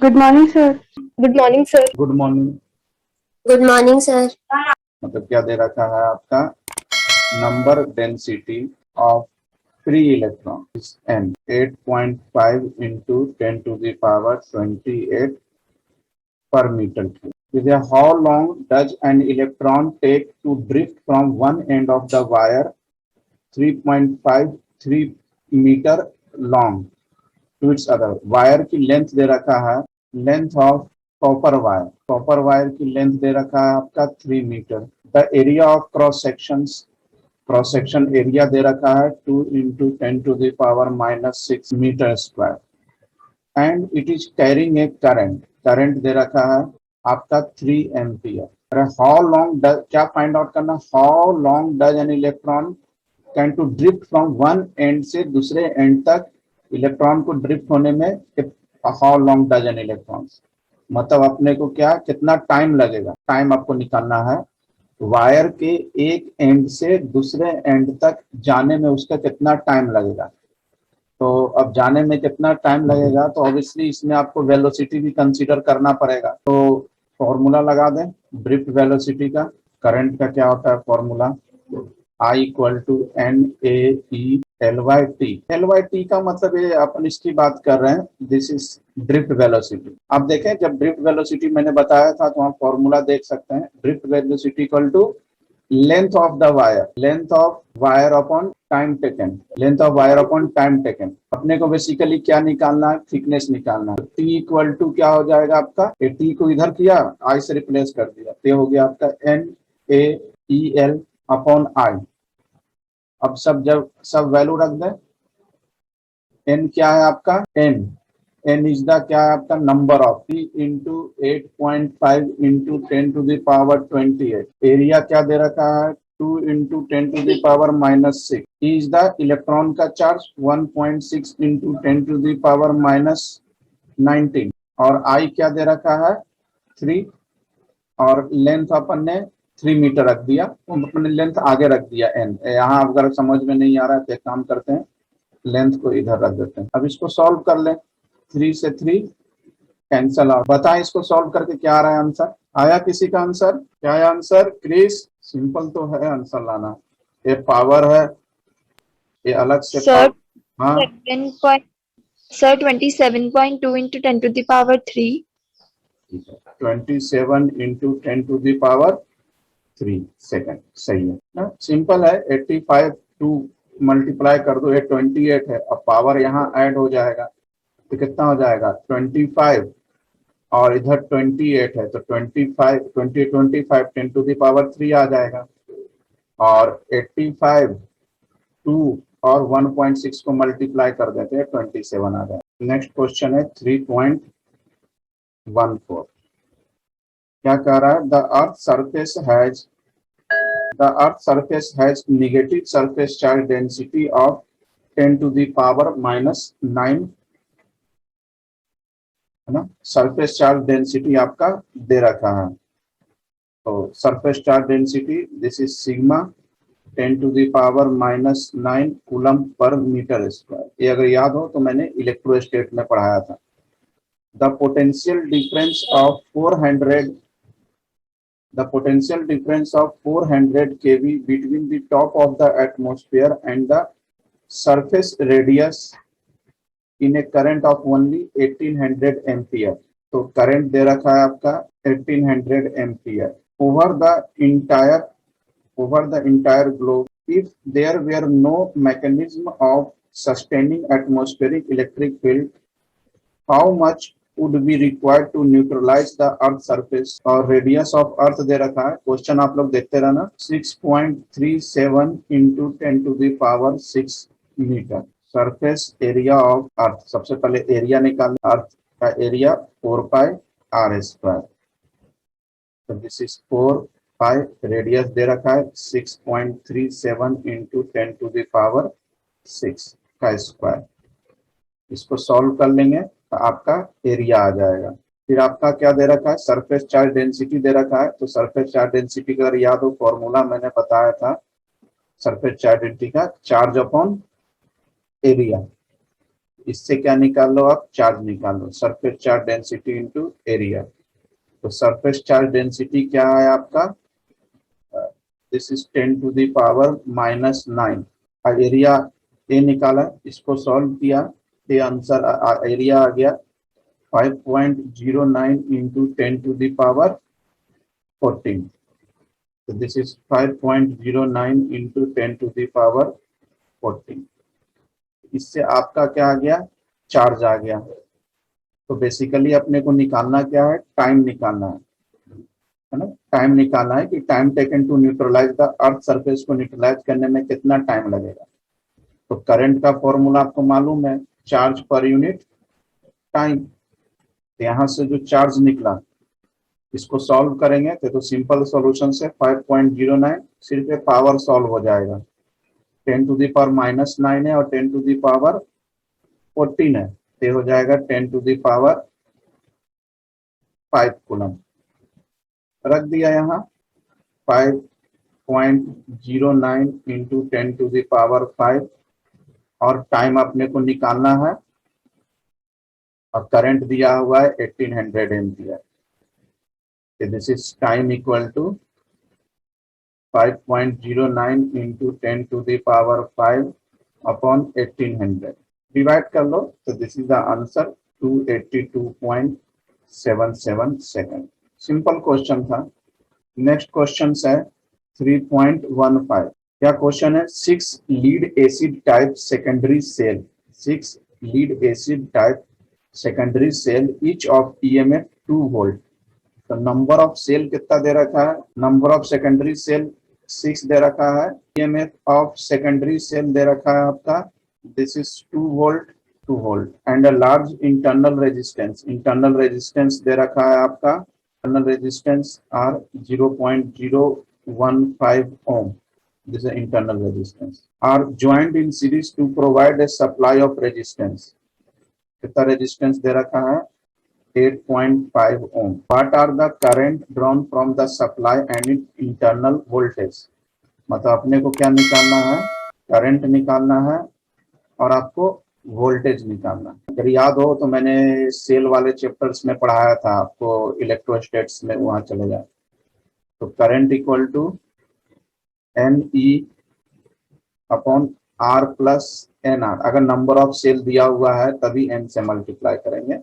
Good morning sir. Good morning sir. Good morning. Good morning sir. मतलब क्या दे रखा है आपका number density of free electron is n 8.5 into 10 to the power 28 per meter cube. How long does an electron take to drift from one end of the wire 3.53 meter long to its other? Wire की length दे रखा है, length of copper wire की length दे रखा है आपका 3 metre. The area of cross section area दे रखा है 2 into 10 to the power -6 metre square and it is carrying a current दे रखा है आपका 3 एम्पियर। हाउ लॉन्ग क्या फाइंड आउट करना, how long does an electron can to drift from one end से दूसरे एंड तक, इलेक्ट्रॉन को ड्रिफ्ट होने में how long does an electron, मतलब अपने को क्या कितना टाइम लगेगा, टाइम आपको निकालना है वायर के एक एंड से दूसरे एंड तक जाने में उसका कितना टाइम लगेगा। तो अब जाने में कितना टाइम लगेगा तो ऑब्वियसली इसमें आपको वेलोसिटी भी कंसीडर करना पड़ेगा। तो फॉर्मूला लगा दें ड्रिफ्ट वेलोसिटी का, करंट का क्या होता है formula, I equal to N A E L Y T का मतलब ये अपन इसकी बात कर रहे हैं, दिस इज ड्रिफ्ट वेलोसिटी। आप देखें जब ड्रिफ्ट वेलोसिटी मैंने बताया था तो आप फॉर्मूला देख सकते हैं, drift velocity equal to length of the wire, length of wire upon time taken, length of wire upon time taken. अपने को बेसिकली क्या निकालना है, थिकनेस निकालना है। टी इक्वल टू क्या हो जाएगा आपका, ए टी को इधर किया आई से रिप्लेस कर दिया, ये हो गया आपका N A E L upon I. अब सब वैल्यू रख दें, एन क्या है आपका, एन इज द क्या है आपका number of T into 8.5 into 10 to the power 28। Area क्या दे रखा है 2 into 10 to the power -6। Is the electron का charge 1.6 into 10 to the power -19 और आई क्या दे रखा है 3 और लेंथ अपन ने 3 मीटर रख दिया, अपने लेंथ आगे रख दिया एन। यहाँ अगर समझ में नहीं आ रहा है तो एक काम करते हैं लेंथ को इधर रख देते हैं। अब इसको सॉल्व कर लें, 3 से 3 कैंसल आउट। बताएं इसको सॉल्व करके क्या आ रहा है आंसर, आया किसी का आंसर, क्या है आंसर क्रिस? सिंपल तो है आंसर लाना, ये पावर है, ये अलग से सर हाँ sir 27.2 into 10 to the power 3। 27 into 10 to the power 3 second, सही है ना, सिंपल है। 85 टू मल्टीप्लाई कर दो, ये 28 है, अब पावर यहाँ ऐड हो जाएगा तो कितना हो जाएगा 25 और इधर 28 है तो 25 10 टू द पावर 3 आ जाएगा और 85 2 और 1.6 को मल्टीप्लाई कर देते हैं 27 आ जाएगा। नेक्स्ट क्वेश्चन है 3.14, क्या कह रहा है, the earth surface has negative surface charge density of 10 to the power -9 है ना, सरफेस चार्ज डेंसिटी आपका दे रखा है। तो surface charge density this is sigma 10 to the power -9 coulomb per metre square. ये अगर याद हो तो मैंने इलेक्ट्रोस्टेट में पढ़ाया था। The potential difference of 400 kV between the top of the atmosphere and the surface radius in a current of only 1800 ampere। तो करंट दे रखा है आपका 1800 ampere over the entire globe if there were no mechanism of sustaining atmospheric electric field, how much would be required to neutralize the earth surface। और radius of earth दे रखा है, question आप लोग देखते रहना, 6.37 into 10 to the power 6 metre. Surface area of earth, सबसे पहले एरिया निकालना, अर्थ का एरिया 4 पाई आर स्क्वायर, तो दिस इज 4 पाई, रेडियस दे रखा है 6.37 इंटू 10 टू द पावर 6 का स्क्वायर। इसको सॉल्व कर लेंगे तो आपका एरिया आ जाएगा। फिर आपका क्या दे रखा है, सरफेस चार्ज डेंसिटी दे रखा है, तो सरफेस चार्ज डेंसिटी का अगर याद हो फॉर्मूला मैंने बताया था, सरफेस चार्ज डेंसिटी का चार्ज अपॉन एरिया, इससे क्या निकाल लो आप, चार्ज निकाल लो, surface charge density into area. तो सरफेस चार्ज डेंसिटी क्या है आपका, this is 10 to the power -9। Area A निकाला, इसको सॉल्व किया, ये आंसर एरिया आ गया 5.09 इंटू 10 टू द पावर 14। तो this is 5.09 into 10 to the power 14। इससे आपका क्या आ गया, चार्ज आ गया। तो बेसिकली अपने को निकालना क्या है, टाइम निकालना है ना, टाइम निकालना है कि time taken to neutralise the earth surface को न्यूट्रलाइज करने में कितना टाइम लगेगा। तो करंट का फॉर्मूला आपको मालूम है, चार्ज पर यूनिट टाइम। यहाँ से जो चार्ज निकला इसको सॉल्व करेंगे तो सिंपल सॉल्यूशन से 5.09 सिर्फ पावर सॉल्व हो जाएगा, 10 टू द पावर -9 है और 10 टू द पावर 14 है, तो हो जाएगा 10 टू द पावर 5 कूलम। रख दिया यहाँ 5.09 इंटू 10 टू द पावर 5 और टाइम अपने को निकालना है और करंट दिया हुआ है 1800 ampere. This is time equal to 5.09 into 10 to the power 5 upon 1800 divide कर लो, तो this is the answer 282.77 second. Simple question था। नेक्स्ट क्वेश्चन है 3.15। क्या क्वेश्चन है, 6 lead acid type secondary cell, 6 lead acid type secondary cell each of EMF 2 volt. तो number of cell कितना दे रखा है, नंबर ऑफ सेकेंडरी सेल 6 दे रखा है, ईएमएफ ऑफ सेकेंडरी सेल दे रखा है आपका, this is 2 volt and a large internal resistance दे रखा है आपका, internal resistance R 0.015 ohm, this is internal resistance, are joined in series to provide a supply of resistance। कितना रेजिस्टेंस दे रखा है, 8.5 ohm। What are the current drawn from the supply and its internal voltage। मतलब अपने को क्या निकालना है, करंट निकालना है और आपको वोल्टेज निकालना है। अगर याद हो तो मैंने सेल वाले चैप्टर्स में पढ़ाया था आपको, इलेक्ट्रोस्टैटिक्स में, वहां चले जाए। तो current equal to NE upon R plus NR। अगर नंबर ऑफ सेल दिया हुआ है तभी N से मल्टीप्लाई करेंगे,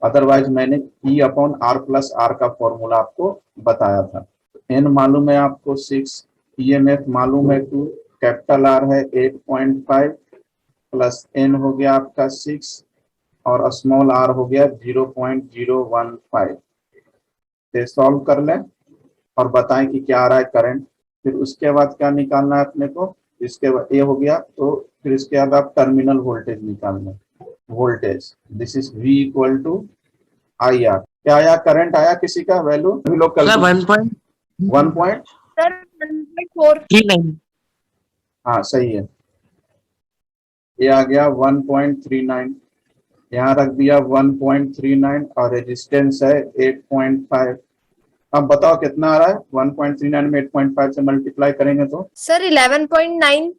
अदरवाइज मैंने E upon R plus R का फॉर्मूला आपको बताया था। N मालूम है आपको 6, EMF मालूम है 2, कैपिटल R है 8.5 प्लस N हो गया आपका 6 और स्मॉल r हो गया 0.015। तो सॉल्व कर लें और बताएं कि क्या आ रहा है करंट। फिर उसके बाद क्या निकालना है अपने को, इसके बाद ये हो गया, तो फिर इसके बाद आप टर्मिनल वोल्टेज निकालना, voltage this is V equal to IR। क्या आया, करंट आया किसी का वैल्यू, सभी लोग कल 1.39। हाँ सही है, ये आ गया 1.39, यहाँ रख दिया 1.39 और रेजिस्टेंस है 8.5। अब बताओ कितना आ रहा है, 1.39 में 8.5 से मल्टीप्लाई करेंगे तो सर 11.9।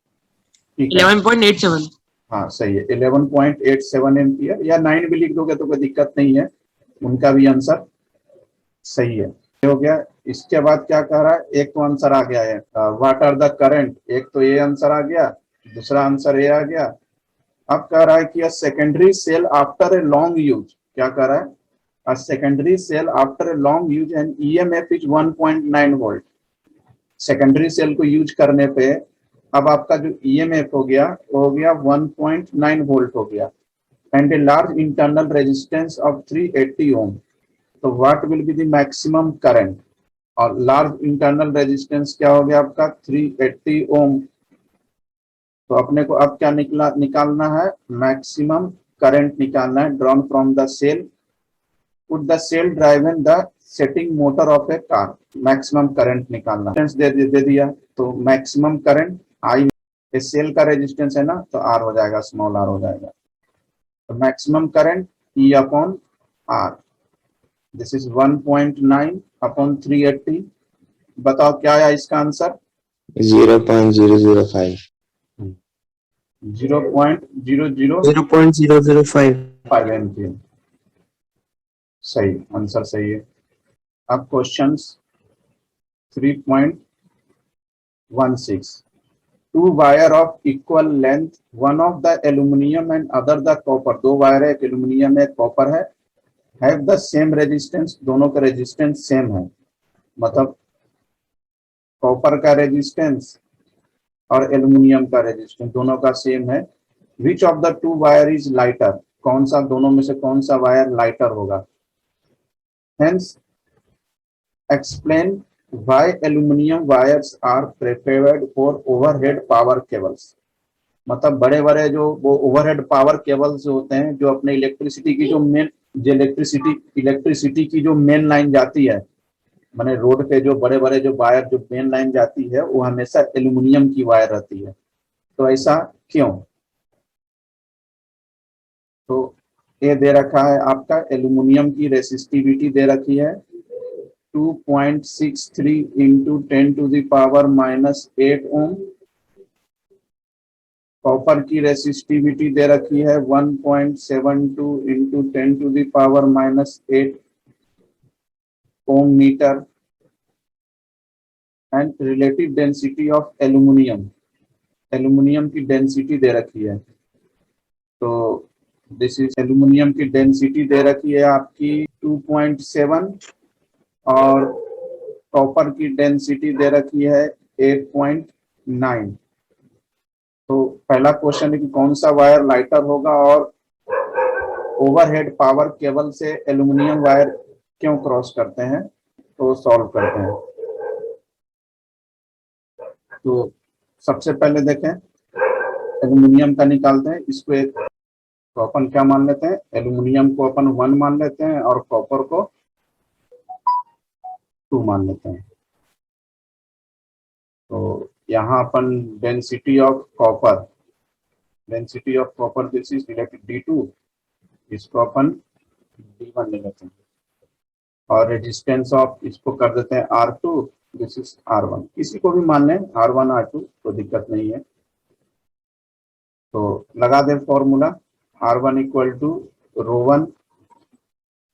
ठीक है, 11.87। हाँ सही है, 11.87 एम्पियर, या 9 भी लिख दोगे तो कोई दिक्कत नहीं है, उनका भी आंसर सही है। ये हो गया। इसके बाद क्या कह रहा है, एक तो आंसर आ गया है, व्हाट आर द करंट, एक तो ये आंसर आ गया, दूसरा आंसर ये आ गया। अब कह रहा है कि secondary cell after a long use, क्या कह रहा है, a secondary cell after a long use and EMF is 1.9 volt. Secondary cell को यूज करने पे अब आपका जो EMF हो गया वो हो गया 1.9 वोल्ट हो गया, and a large internal resistance of 380 ओम। तो what will be the maximum current, और लार्ज इंटरनल रेजिस्टेंस क्या हो गया आपका 380 ओम। तो अपने को अब क्या निकालना है, मैक्सिमम करंट निकालना है, drawn from the cell, put the cell driven the setting motor of a car। Maximum current निकालना दे दिया, तो मैक्सिमम करंट I, सेल का रेजिस्टेंस है ना, तो R हो जाएगा, स्मॉल r हो जाएगा। तो maximum current E upon R, this is 1.9 upon 380। बताओ क्या आया इसका आंसर, 0.005। 0.0005 0.005. एमपीएम। सही आंसर सही है। अब questions 3.16 two wire of equal length one of the aluminium and other the copper. दो वायर है, एक एल्यूमिनियम है एक कॉपर है, हैव द सेम रेजिस्टेंस, दोनों का रेजिस्टेंस सेम है, मतलब कॉपर का रेजिस्टेंस और एल्यूमिनियम का रेजिस्टेंस दोनों का सेम है। Which of the two wire is lighter, कौन सा दोनों में से कौन सा वायर लाइटर होगा। Hence explain why aluminium wires are preferred for overhead power cables. मतलब बड़े बड़े जो वो ओवरहेड पावर केबल्स होते हैं, जो अपने इलेक्ट्रिसिटी की जो मेन जो इलेक्ट्रिसिटी की जो मेन लाइन जाती है, माने रोड पे जो बड़े बड़े जो वायर जो मेन लाइन जाती है वो हमेशा एल्यूमिनियम की वायर रहती है। तो ऐसा क्यों। तो ये दे रखा है आपका एल्यूमिनियम की रेसिस्टिविटी दे रखी है 2.63 इंटू 10⁻⁻8 ओम। कॉपर की रेसिस्टिविटी दे रखी है 1.72 into 10⁻⁻8 ohm metre. And relative density of aluminium, aluminium की डेंसिटी दे रखी है। तो दिस इज एल्यूमिनियम की डेंसिटी दे रखी है आपकी 2.7 और कॉपर की डेंसिटी दे रखी है 8.9। तो पहला क्वेश्चन है कि कौन सा वायर लाइटर होगा और ओवरहेड पावर केबल से एल्यूमिनियम वायर क्यों क्रॉस करते हैं, तो सॉल्व करते हैं। तो सबसे पहले देखें एल्यूमिनियम का निकालते हैं, इसको एक तो अपन क्या मान लेते हैं, एल्यूमिनियम को अपन 1 मान लेते हैं और कॉपर को 2 मान लेते हैं। तो यहाँ अपन density of copper this is related D2, इसको अपन D1 ले लेते हैं और रेजिस्टेंस ऑफ इसको कर देते हैं R2, दिस इज R1। किसी को भी मान लें R1 R2 तो दिक्कत नहीं है। तो लगा दे formula R1 equal to ρ1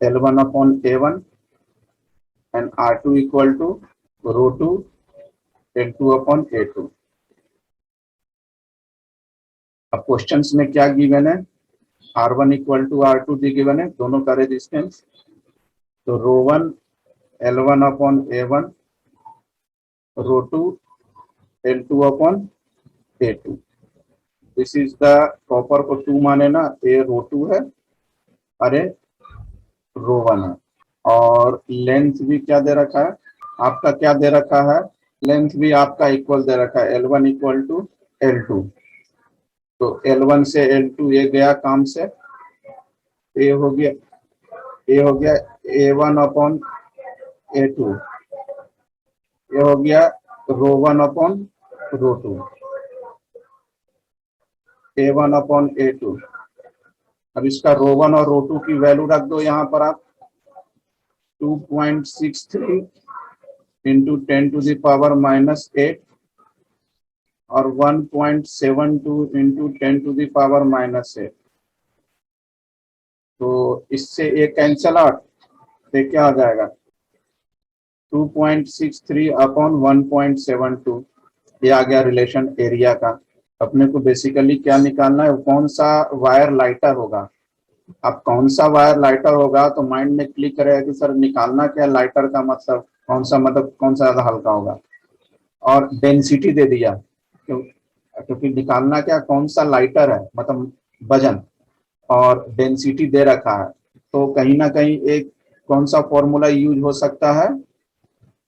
L1 upon A1 and R2 equal to ρ2 L2 upon A2। अब क्वेश्चंस में क्या गिवन है, R1 equal to R2 the given है, दोनों का रेजिस्टेंस। तो ρ1 L1 upon A1 ρ2 L2 upon A2। This is the copper को 2 माने ना, ये ρ2 है अरे ρ1 है। और लेंथ भी क्या दे रखा है आपका, क्या दे रखा है, लेंथ भी आपका इक्वल दे रखा है L1 इक्वल टू L2। तो L1 से L2 ये गया काम से, ये हो गया A1 अपॉन A2, ये हो गया ρ1 अपॉन ρ2, A1 अपॉन A2। अब इसका ρ1 और ρ2 की वैल्यू रख दो यहाँ पर आप 2.63 इंटू 10⁻⁻8 और 1.72 इंटू 10⁻⁻8। तो इससे एक कैंसल आउट, तो क्या आ जाएगा 2.63 अपॉन 1.72, ये आ गया रिलेशन एरिया का। अपने को बेसिकली क्या निकालना है, कौन सा वायर लाइटर होगा। अब कौन सा वायर लाइटर होगा तो माइंड में क्लिक करेगा कि सर निकालना क्या लाइटर का मतलब कौन सा, मतलब कौन सा ज्यादा हल्का होगा, और डेंसिटी दे दिया क्योंकि निकालना क्या कौन सा लाइटर है, मतलब वजन, और डेंसिटी दे रखा है। तो कहीं ना कहीं एक कौन सा फॉर्मूला यूज हो सकता है,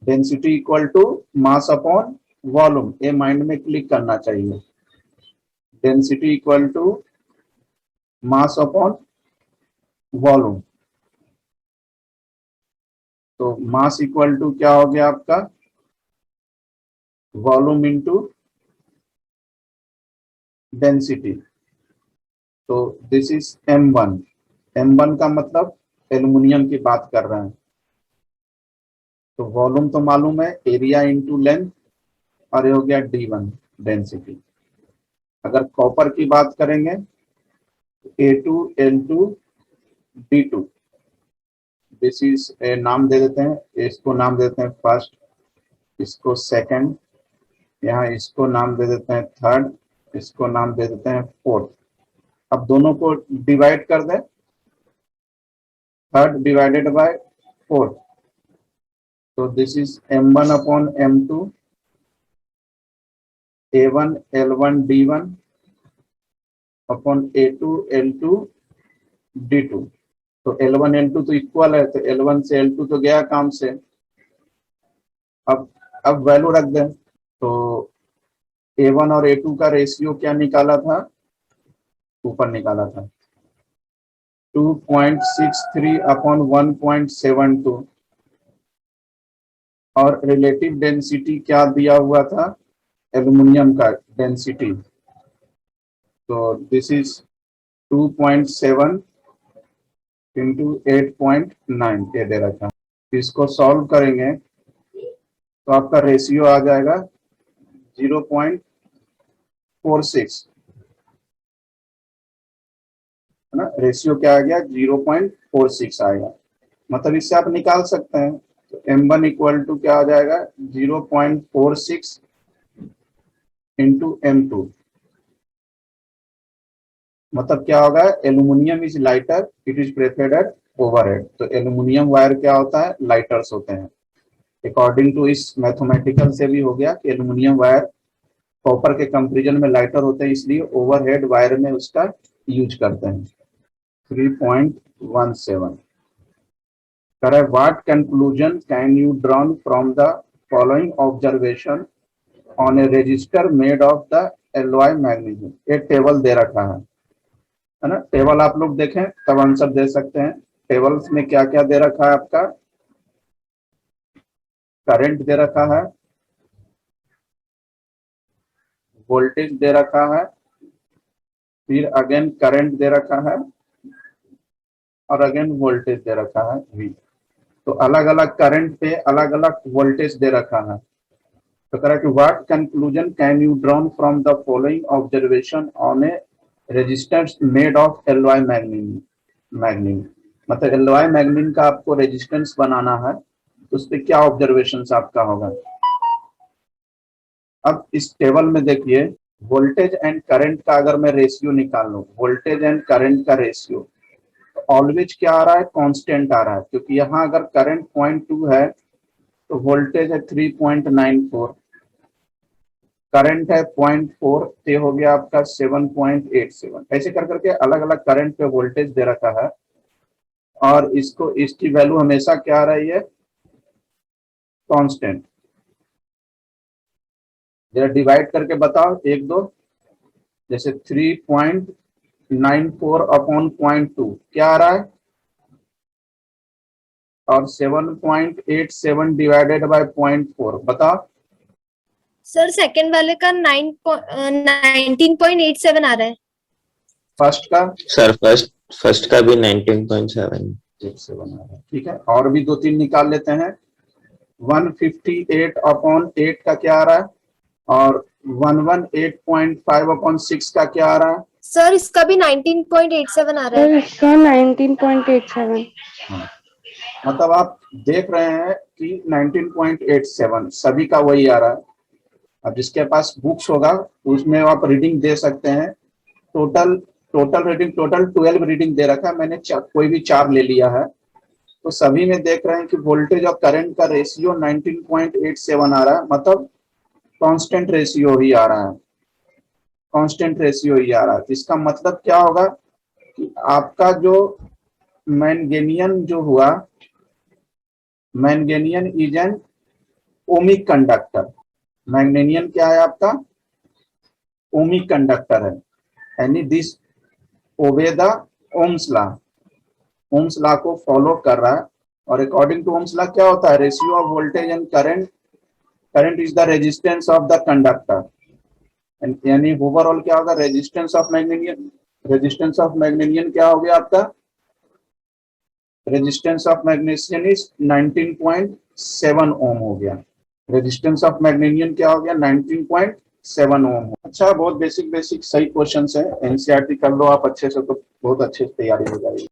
density equal to mass upon volume, ये माइंड में क्लिक करना चाहिए। Density equal to mass upon volume. तो मास इक्वल टू क्या हो गया आपका वॉल्यूम इंटू डेंसिटी। तो दिस इज M1। M1 का मतलब एल्यूमिनियम की बात कर रहे हैं। तो वॉल्यूम तो मालूम है, एरिया इंटू लेंथ, और ये हो गया D1 डेंसिटी। अगर कॉपर की बात करेंगे A2L2D2, दिस इज नाम दे देते हैं, इसको नाम दे देते हैं फर्स्ट, इसको सेकंड, यहाँ इसको नाम दे देते हैं थर्ड, इसको नाम दे देते हैं फोर्थ। अब दोनों को डिवाइड कर दें, थर्ड डिवाइडेड बाय फोर्थ, तो this is M1 upon M2, A1 L1 D1 upon A2 L2 D2। तो L1 L2 तो इक्वल है, तो L1 से L2 तो गया काम से। अब वैल्यू रख दें, तो A1 और A2 का रेशियो क्या निकाला था, ऊपर निकाला था 2.63 अपॉन 1.72, और रिलेटिव डेंसिटी क्या दिया हुआ था, एल्युमिनियम का डेंसिटी, तो दिस इज 2.7 इंटू 8.9 ये दे रखा। इसको सॉल्व करेंगे तो आपका रेशियो आ जाएगा 0.46, है ना। रेशियो क्या आ गया, 0.46 आएगा। मतलब इससे आप निकाल सकते हैं, तो M1 इक्वल टू क्या आ जाएगा, 0.46 इंटू M2। मतलब क्या होगा, aluminium is lighter, it is preferred at overhead. तो एल्यूमिनियम वायर क्या होता है, लाइटर्स होते हैं। अकॉर्डिंग टू इस मैथमेटिकल से भी हो गया कि एल्यूमिनियम वायर कॉपर के कंपेरिजन में लाइटर होते हैं, इसलिए ओवरहेड वायर में उसका यूज करते हैं। 3.17 करे, what conclusion can you drawn from the following observation on A register made of the alloy magnesium. एक टेबल दे रखा है ना, टेबल आप लोग देखें तब आंसर दे सकते हैं। टेबल्स में क्या क्या दे रखा है, आपका करंट दे रखा है, वोल्टेज दे रखा है, फिर अगेन करंट दे रखा है, और अगेन वोल्टेज दे रखा है V। तो अलग अलग करंट पे अलग अलग वोल्टेज दे रखा है। तो कह रहा है कि what conclusion can you drawn from the following observation on a resistance made of alloy manganin. मतलब एलॉय मैग्नीन का आपको रेजिस्टेंस बनाना है, तो उस पर क्या ऑब्जर्वेशन आपका होगा। अब इस टेबल में देखिए, वोल्टेज एंड करंट का अगर मैं रेशियो निकाल लूं, वोल्टेज एंड करंट का रेशियो ऑलवेज क्या आ रहा है, कांस्टेंट आ रहा है, क्योंकि यहाँ अगर करंट 0.2 है तो वोल्टेज है 3.94, करंट है 0.4, ते हो गया आपका 7.87। ऐसे कर करके अलग अलग करंट पे वोल्टेज दे रखा है, और इसको इसकी वैल्यू हमेशा क्या आ रही है, कांस्टेंट। जरा डिवाइड करके बताओ, एक दो, जैसे 3.94 अपॉन 0.2 क्या आ रहा है, और 7.87 डिवाइडेड बाय 0.4 बताओ। सर सेकंड वाले का 19.87 आ रहा है। फर्स्ट का सर फर्स्ट का भी 19.7 7 आ रहा है, ठीक है। और भी दो तीन निकाल लेते हैं। 158 अपॉन 8 का क्या आ रहा है, और 118.5 अपॉन 6 का क्या आ रहा है। सर इसका भी 19.87 आ रहा है। इसका 19.87। हाँ, मतलब आप देख रहे हैं कि 19.87 सभी का वही आ रहा है। अब जिसके पास बुक्स होगा उसमें आप रीडिंग दे सकते हैं। टोटल रीडिंग, टोटल 12 रीडिंग दे रखा है, मैंने कोई भी 4 ले लिया है। तो सभी में देख रहे हैं कि वोल्टेज और करंट का रेशियो 19.87 आ रहा है, मतलब कांस्टेंट रेशियो ही आ रहा है, कांस्टेंट रेशियो ही आ रहा है। तो इसका मतलब क्या होगा कि आपका जो मैंगनीयन जो हुआ, मैंगनीयन इज एन ओमिक कंडक्टर। मैंगनीयन क्या है आपका, ओमिक कंडक्टर है, यानी this obey the Ohm's law, Ohm's law को फॉलो कर रहा है। और अकॉर्डिंग टू ओम्स लॉ क्या होता है, ratio of voltage and current, current is the resistance of the conductor, यानी ओवरऑल क्या होगा, रेजिस्टेंस ऑफ मैग्नीनियन। रेजिस्टेंस ऑफ मैग्नीनियन क्या हो गया आपका, रेजिस्टेंस ऑफ मैग्नीशियन इज 19.7 ओम हो गया। रेजिस्टेंस ऑफ मैग्नीनियन क्या हो गया, 19.7 7 ओम। अच्छा, बहुत बेसिक बेसिक सही क्वेश्चन है, एनसीईआरटी कर लो आप अच्छे से तो बहुत अच्छे से तैयारी हो जाएगी।